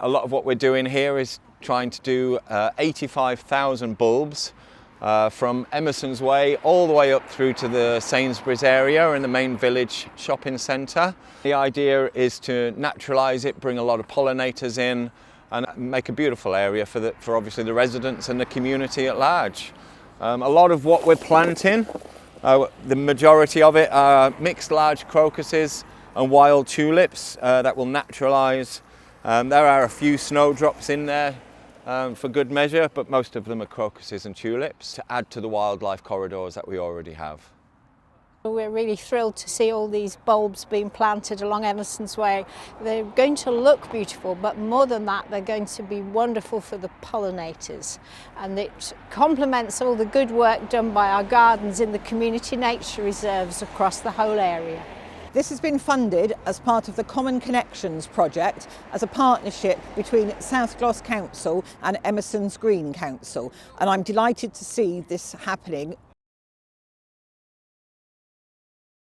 A lot of what we're doing here is trying to do 85,000 bulbs from Emersons Way all the way up through to the Sainsbury's area and the main village shopping centre. The idea is to naturalise it, bring a lot of pollinators in and make a beautiful area for obviously the residents and the community at large. A lot of what we're planting, the majority of it are mixed large crocuses and wild tulips that will naturalise. There are a few snowdrops in there for good measure, but most of them are crocuses and tulips to add to the wildlife corridors that we already have. We're really thrilled to see all these bulbs being planted along Emersons Way. They're going to look beautiful, but more than that, they're going to be wonderful for the pollinators. And it complements all the good work done by our gardens in the community nature reserves across the whole area. This has been funded as part of the Common Connections project as a partnership between South Gloucester Council and Emersons Green Council, and I'm delighted to see this happening